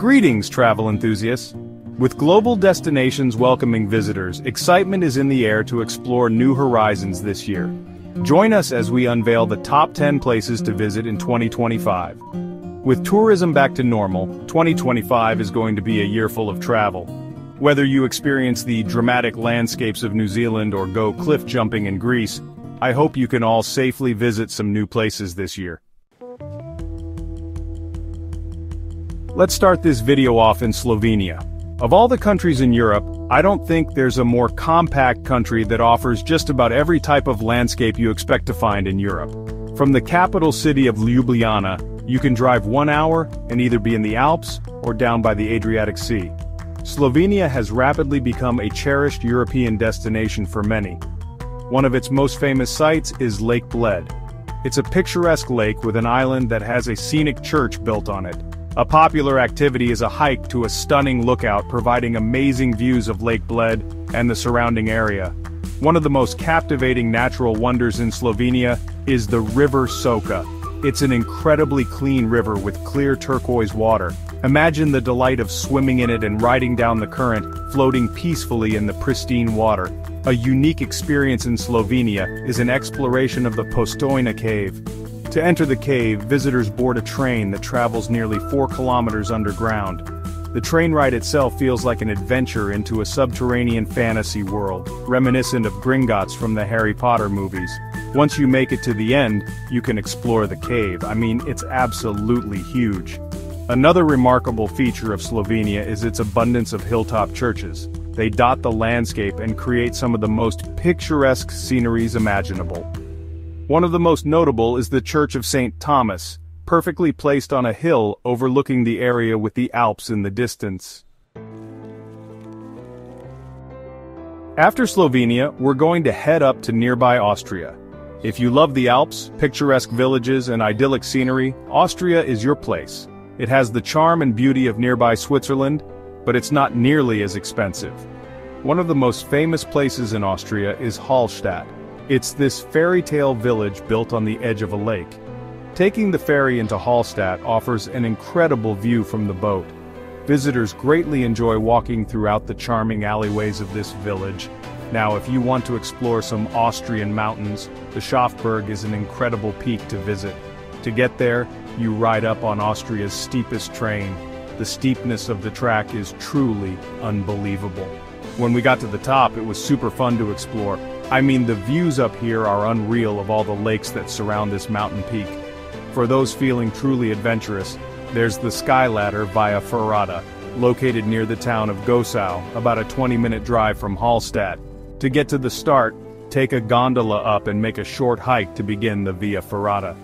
Greetings, travel enthusiasts! With global destinations welcoming visitors, excitement is in the air to explore new horizons this year. Join us as we unveil the top 10 places to visit in 2025. With tourism back to normal, 2025 is going to be a year full of travel. Whether you experience the dramatic landscapes of New Zealand or go cliff jumping in Greece, I hope you can all safely visit some new places this year. Let's start this video off in Slovenia. Of all the countries in Europe, I don't think there's a more compact country that offers just about every type of landscape you expect to find in Europe. From the capital city of Ljubljana, you can drive 1 hour and either be in the Alps or down by the Adriatic Sea. Slovenia has rapidly become a cherished European destination for many. One of its most famous sites is Lake Bled. It's a picturesque lake with an island that has a scenic church built on it. A popular activity is a hike to a stunning lookout providing amazing views of Lake Bled and the surrounding area. One of the most captivating natural wonders in Slovenia is the River Soka. It's an incredibly clean river with clear turquoise water. Imagine the delight of swimming in it and riding down the current, floating peacefully in the pristine water. A unique experience in Slovenia is an exploration of the Postojna cave. To enter the cave, visitors board a train that travels nearly 4 kilometers underground. The train ride itself feels like an adventure into a subterranean fantasy world, reminiscent of Gringotts from the Harry Potter movies. Once you make it to the end, you can explore the cave. I mean, it's absolutely huge. Another remarkable feature of Slovenia is its abundance of hilltop churches. They dot the landscape and create some of the most picturesque sceneries imaginable. One of the most notable is the Church of St. Thomas, perfectly placed on a hill overlooking the area with the Alps in the distance. After Slovenia, we're going to head up to nearby Austria. If you love the Alps, picturesque villages and idyllic scenery, Austria is your place. It has the charm and beauty of nearby Switzerland, but it's not nearly as expensive. One of the most famous places in Austria is Hallstatt. It's this fairy tale village built on the edge of a lake. Taking the ferry into Hallstatt offers an incredible view from the boat. Visitors greatly enjoy walking throughout the charming alleyways of this village. Now, if you want to explore some Austrian mountains, the Schafberg is an incredible peak to visit. To get there, you ride up on Austria's steepest train. The steepness of the track is truly unbelievable. When we got to the top, it was super fun to explore. I mean, the views up here are unreal of all the lakes that surround this mountain peak. For those feeling truly adventurous, there's the sky ladder via Ferrata, located near the town of Gosau, about a 20-minute drive from Hallstatt. To get to the start, take a gondola up and make a short hike to begin the Via Ferrata.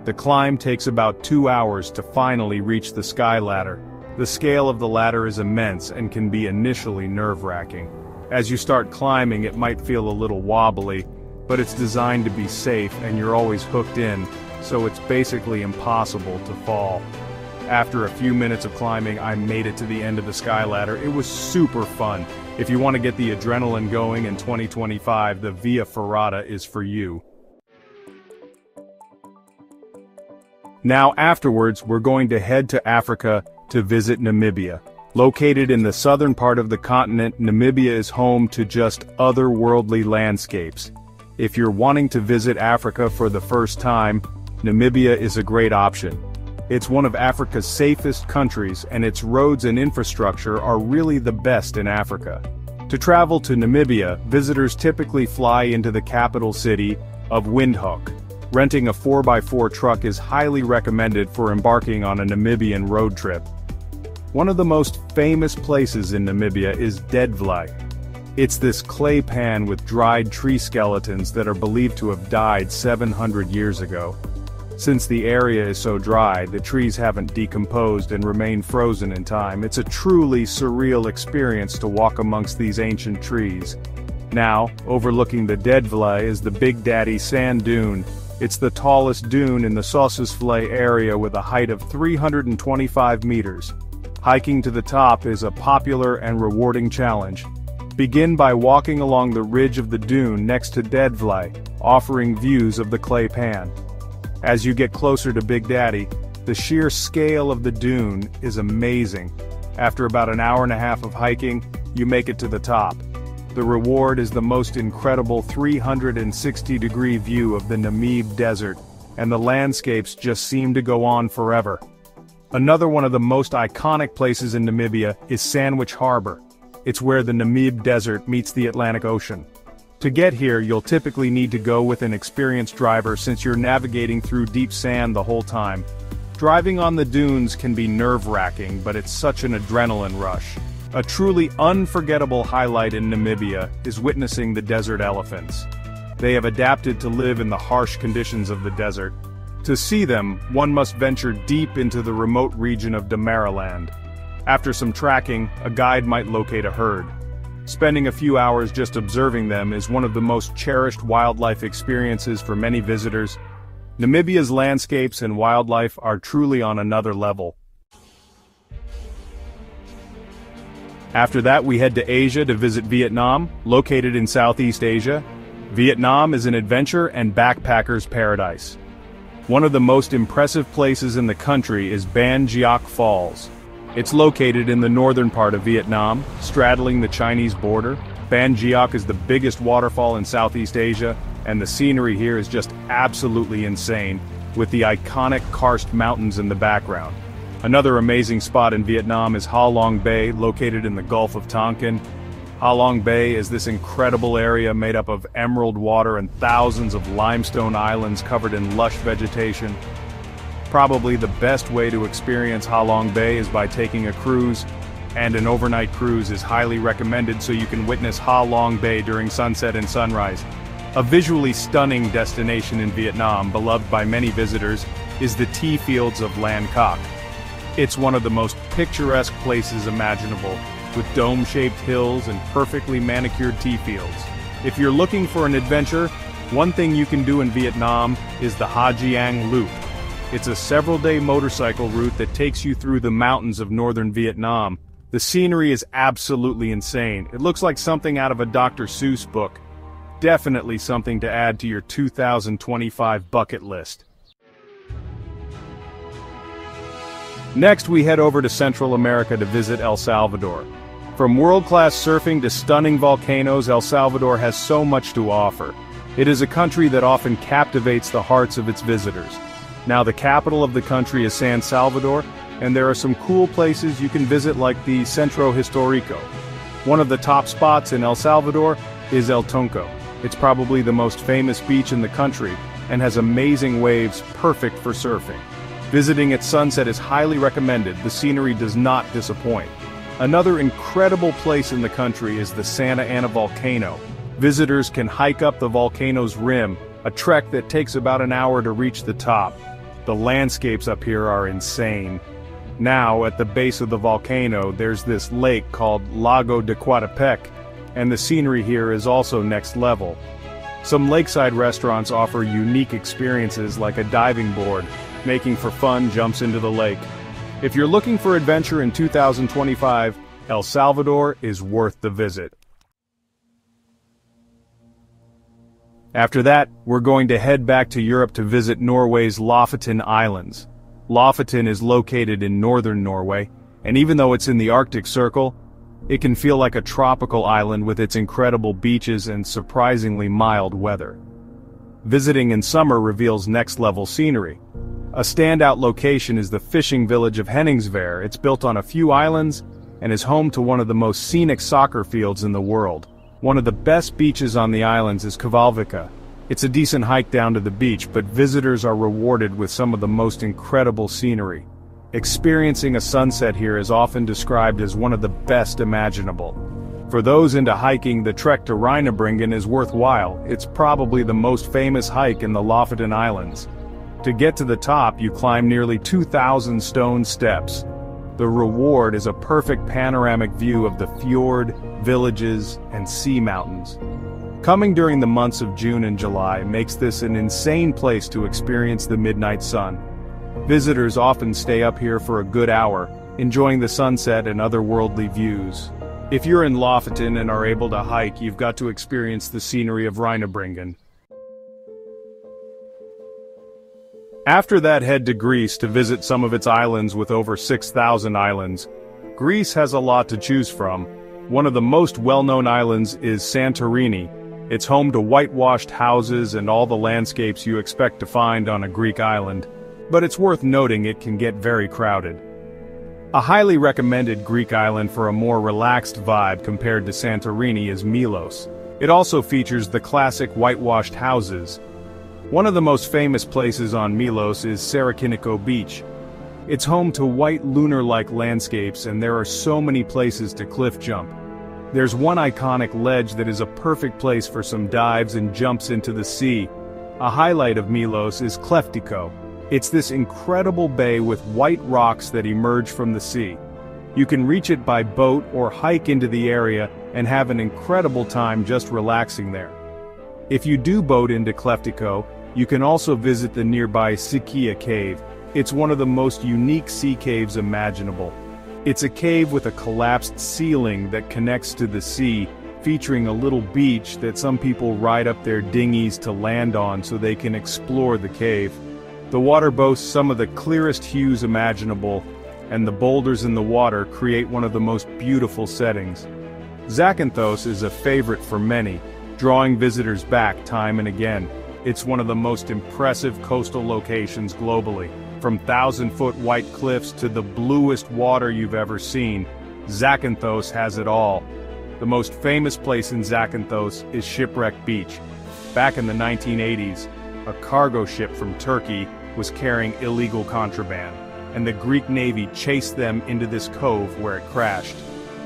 The climb takes about 2 hours to finally reach the sky ladder. The scale of the ladder is immense and can be initially nerve-wracking. As you start climbing, it might feel a little wobbly, but it's designed to be safe and you're always hooked in, so it's basically impossible to fall. After a few minutes of climbing, I made it to the end of the sky ladder. It was super fun. If you want to get the adrenaline going in 2025, the Via Ferrata is for you. Now afterwards, we're going to head to Africa to visit Namibia. Located in the southern part of the continent, Namibia is home to just otherworldly landscapes. If you're wanting to visit Africa for the first time, Namibia is a great option. It's one of Africa's safest countries and its roads and infrastructure are really the best in Africa. To travel to Namibia, visitors typically fly into the capital city of Windhoek. Renting a 4x4 truck is highly recommended for embarking on a Namibian road trip. One of the most famous places in Namibia is Dedvlei. It's this clay pan with dried tree skeletons that are believed to have died 700 years ago. Since the area is so dry, the trees haven't decomposed and remain frozen in time. It's a truly surreal experience to walk amongst these ancient trees. Now, overlooking the Dedvlei is the Big Daddy Sand Dune. It's the tallest dune in the Sossusvlei area with a height of 325 meters. Hiking to the top is a popular and rewarding challenge. Begin by walking along the ridge of the dune next to Dedvlei, offering views of the clay pan. As you get closer to Big Daddy, the sheer scale of the dune is amazing. After about an hour and a half of hiking, you make it to the top. The reward is the most incredible 360-degree view of the Namib Desert, and the landscapes just seem to go on forever. Another one of the most iconic places in Namibia is Sandwich Harbor. It's where the Namib Desert meets the Atlantic Ocean. To get here, you'll typically need to go with an experienced driver since you're navigating through deep sand the whole time. Driving on the dunes can be nerve-wracking, but it's such an adrenaline rush. A truly unforgettable highlight in Namibia is witnessing the desert elephants. They have adapted to live in the harsh conditions of the desert. To see them, one must venture deep into the remote region of Damaraland. After some tracking, a guide might locate a herd. Spending a few hours just observing them is one of the most cherished wildlife experiences for many visitors. Namibia's landscapes and wildlife are truly on another level. After that, we head to Asia to visit Vietnam, located in Southeast Asia. Vietnam is an adventure and backpacker's paradise. One of the most impressive places in the country is Ban Giac Falls. It's located in the northern part of Vietnam, straddling the Chinese border. Ban Giac is the biggest waterfall in Southeast Asia, and the scenery here is just absolutely insane, with the iconic karst mountains in the background. Another amazing spot in Vietnam is Ha Long Bay, located in the Gulf of Tonkin. Ha Long Bay is this incredible area made up of emerald water and thousands of limestone islands covered in lush vegetation. Probably the best way to experience Ha Long Bay is by taking a cruise, and an overnight cruise is highly recommended so you can witness Ha Long Bay during sunset and sunrise. A visually stunning destination in Vietnam, beloved by many visitors, is the tea fields of Lan Coc. It's one of the most picturesque places imaginable, with dome-shaped hills and perfectly manicured tea fields. If you're looking for an adventure, one thing you can do in Vietnam is the Ha Giang Loop. It's a several-day motorcycle route that takes you through the mountains of northern Vietnam. The scenery is absolutely insane. It looks like something out of a Dr. Seuss book. Definitely something to add to your 2025 bucket list. Next, we head over to Central America to visit El Salvador. From world-class surfing to stunning volcanoes, El Salvador has so much to offer. It is a country that often captivates the hearts of its visitors. Now, the capital of the country is San Salvador, and there are some cool places you can visit like the Centro Histórico. One of the top spots in El Salvador is El Tunco. It's probably the most famous beach in the country, and has amazing waves perfect for surfing. Visiting at sunset is highly recommended. The scenery does not disappoint. Another incredible place in the country is the Santa Ana volcano. Visitors can hike up the volcano's rim, a trek that takes about an hour to reach the top. The landscapes up here are insane. Now, at the base of the volcano, there's this lake called Lago de Coatepec, and the scenery here is also next level. Some lakeside restaurants offer unique experiences like a diving board, making for fun jumps into the lake. If you're looking for adventure in 2025, El Salvador is worth the visit. After that, we're going to head back to Europe to visit Norway's Lofoten Islands. Lofoten is located in northern Norway, and even though it's in the Arctic Circle, it can feel like a tropical island with its incredible beaches and surprisingly mild weather. Visiting in summer reveals next-level scenery. A standout location is the fishing village of Henningsvær. It's built on a few islands and is home to one of the most scenic soccer fields in the world. One of the best beaches on the islands is Kvalvika. It's a decent hike down to the beach, but visitors are rewarded with some of the most incredible scenery. Experiencing a sunset here is often described as one of the best imaginable. For those into hiking, the trek to Reinebringen is worthwhile. It's probably the most famous hike in the Lofoten Islands. To get to the top, you climb nearly 2,000 stone steps. The reward is a perfect panoramic view of the fjord, villages, and sea mountains. Coming during the months of June and July makes this an insane place to experience the midnight sun. Visitors often stay up here for a good hour, enjoying the sunset and otherworldly views. If you're in Lofoten and are able to hike, you've got to experience the scenery of Reinebringen. After that, head to Greece to visit some of its islands with over 6,000 islands. Greece has a lot to choose from. One of the most well-known islands is Santorini. It's home to whitewashed houses and all the landscapes you expect to find on a Greek island. But it's worth noting it can get very crowded. A highly recommended Greek island for a more relaxed vibe compared to Santorini is Milos. It also features the classic whitewashed houses. One of the most famous places on Milos is Sarakiniko Beach. It's home to white lunar-like landscapes, and there are so many places to cliff jump. There's one iconic ledge that is a perfect place for some dives and jumps into the sea. A highlight of Milos is Kleftiko. It's this incredible bay with white rocks that emerge from the sea. You can reach it by boat or hike into the area and have an incredible time just relaxing there. If you do boat into Kleftiko, you can also visit the nearby Sikia Cave. It's one of the most unique sea caves imaginable. It's a cave with a collapsed ceiling that connects to the sea, featuring a little beach that some people ride up their dinghies to land on so they can explore the cave. The water boasts some of the clearest hues imaginable, and the boulders in the water create one of the most beautiful settings. Zakynthos is a favorite for many, drawing visitors back time and again. It's one of the most impressive coastal locations globally. From 1,000-foot white cliffs to the bluest water you've ever seen, Zakynthos has it all. The most famous place in Zakynthos is Shipwreck Beach. Back in the 1980s, a cargo ship from Turkey was carrying illegal contraband, and the Greek Navy chased them into this cove where it crashed.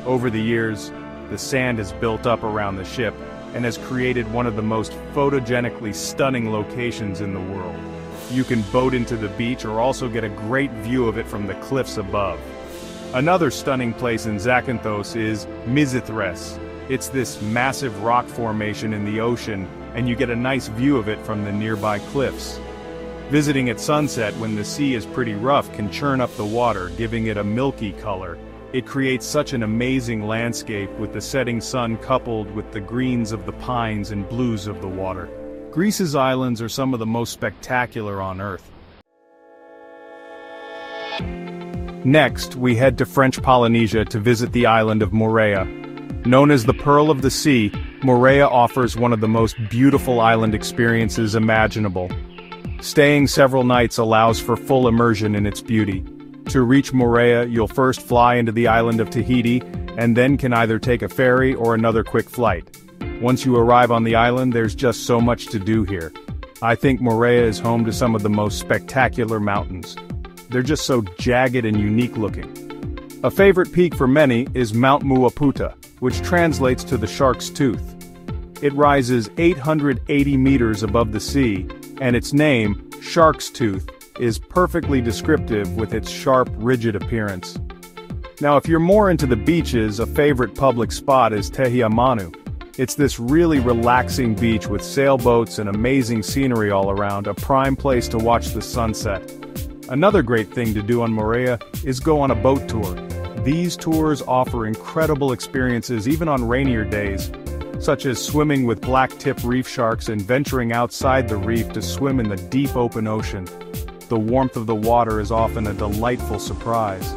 Over the years, the sand has built up around the ship and has created one of the most photogenically stunning locations in the world. You can boat into the beach or also get a great view of it from the cliffs above. Another stunning place in Zakynthos is Mizithres. It's this massive rock formation in the ocean, and you get a nice view of it from the nearby cliffs. Visiting at sunset when the sea is pretty rough can churn up the water, giving it a milky color. It creates such an amazing landscape with the setting sun coupled with the greens of the pines and blues of the water. Greece's islands are some of the most spectacular on Earth. Next, we head to French Polynesia to visit the island of MOOREA. Known as the Pearl of the Sea, MOOREA offers one of the most beautiful island experiences imaginable. Staying several nights allows for full immersion in its beauty. To reach MOOREA, you'll first fly into the island of Tahiti, and then can either take a ferry or another quick flight. Once you arrive on the island, there's just so much to do here. I think MOOREA is home to some of the most spectacular mountains. They're just so jagged and unique looking. A favorite peak for many is Mount Muaputa, which translates to the Shark's Tooth. It rises 880 meters above the sea, and its name, Shark's Tooth, is perfectly descriptive with its sharp, rigid appearance. Now, if you're more into the beaches, a favorite public spot is Tehia Manu. It's this really relaxing beach with sailboats and amazing scenery all around, a prime place to watch the sunset. Another great thing to do on MOOREA is go on a boat tour. These tours offer incredible experiences even on rainier days, such as swimming with black-tip reef sharks and venturing outside the reef to swim in the deep open ocean. The warmth of the water is often a delightful surprise.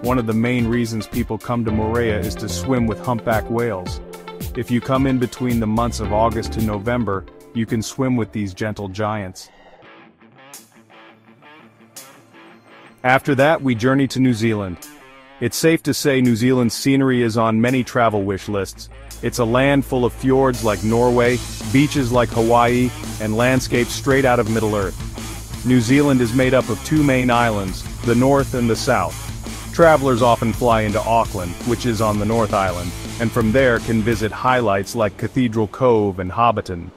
One of the main reasons people come to MOOREA is to swim with humpback whales. If you come in between the months of August to November, you can swim with these gentle giants. After that, we journey to New Zealand. It's safe to say New Zealand's scenery is on many travel wish lists. It's a land full of fjords like Norway, beaches like Hawaii, and landscapes straight out of Middle-earth. New Zealand is made up of two main islands, the North and the South. Travelers often fly into Auckland, which is on the North Island, and from there can visit highlights like Cathedral Cove and Hobbiton.